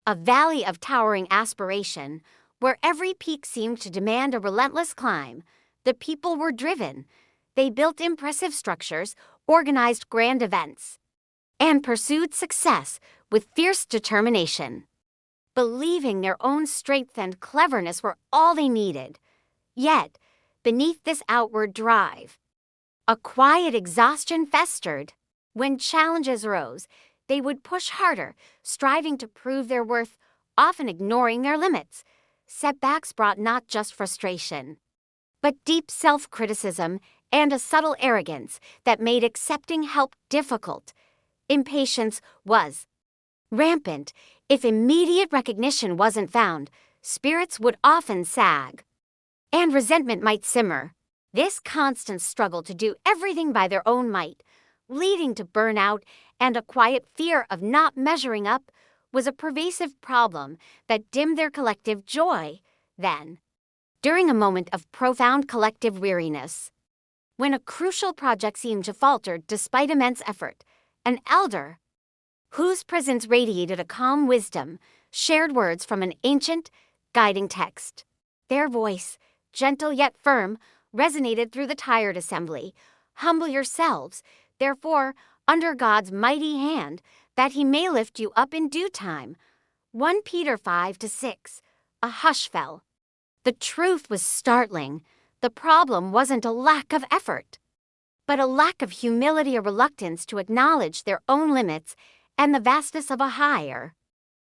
a valley of towering aspiration, where every peak seemed to demand a relentless climb. The people were driven. They built impressive structures, organized grand events, and pursued success with fierce determination, believing their own strength and cleverness were all they needed. Yet, beneath this outward drive, a quiet exhaustion festered. When challenges rose, they would push harder, striving to prove their worth, often ignoring their limits. Setbacks brought not just frustration, but deep self-criticism and a subtle arrogance that made accepting help difficult. Impatience was rampant. If immediate recognition wasn't found, spirits would often sag, and resentment might simmer. This constant struggle to do everything by their own might, leading to burnout and a quiet fear of not measuring up, was a pervasive problem that dimmed their collective joy. Then, during a moment of profound collective weariness, when a crucial project seemed to falter despite immense effort, an elder, whose presence radiated a calm wisdom, shared words from an ancient, guiding text. Their voice, gentle yet firm, resonated through the tired assembly. Humble yourselves, therefore, under God's mighty hand, that he may lift you up in due time. 1 Peter 5-6. A hush fell. The truth was startling. The problem wasn't a lack of effort, but a lack of humility or reluctance to acknowledge their own limits and the vastness of a higher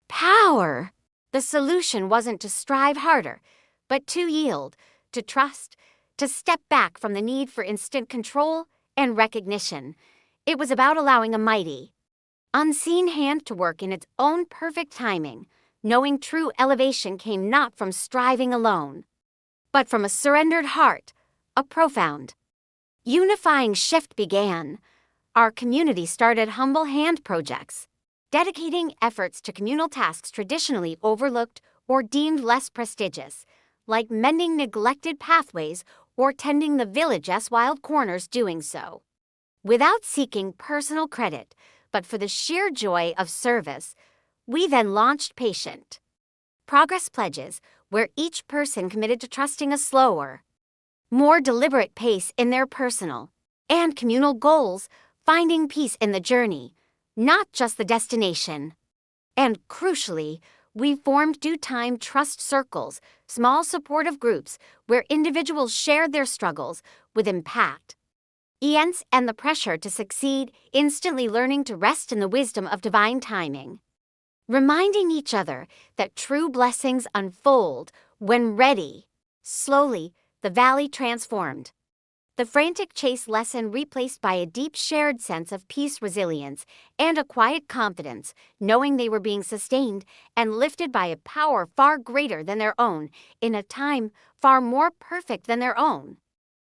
power. The solution wasn't to strive harder, but to yield, to trust, to step back from the need for instant control and recognition. It was about allowing a mighty, unseen hand to work in its own perfect timing, knowing true elevation came not from striving alone, but from a surrendered heart. A profound, unifying shift began. Our community started humble hand projects, dedicating efforts to communal tasks traditionally overlooked or deemed less prestigious, like mending neglected pathways or tending the village's wild corners. Doing so without seeking personal credit, but for the sheer joy of service. We then launched Patient Progress Pledges, where each person committed to trusting a slower, more deliberate pace in their personal and communal goals, finding peace in the journey, not just the destination. And crucially, we formed due time trust circles, small supportive groups where individuals shared their struggles with impact, and the pressure to succeed, instantly learning to rest in the wisdom of divine timing, reminding each other that true blessings unfold when ready. Slowly, the valley transformed. The frantic chase lesson replaced by a deep shared sense of peace, resilience, and a quiet confidence, knowing they were being sustained and lifted by a power far greater than their own, in a time far more perfect than their own.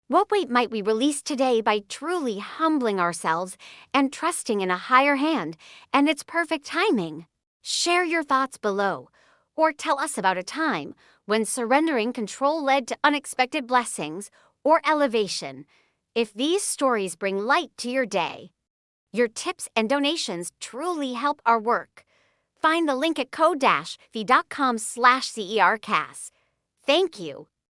What weight might we release today by truly humbling ourselves and trusting in a higher hand and its perfect timing? Share your thoughts below, or tell us about a time when surrendering control led to unexpected blessings or elevation. If these stories bring light to your day, your tips and donations truly help our work. Find the link at code-v.com/CERcast. Thank you.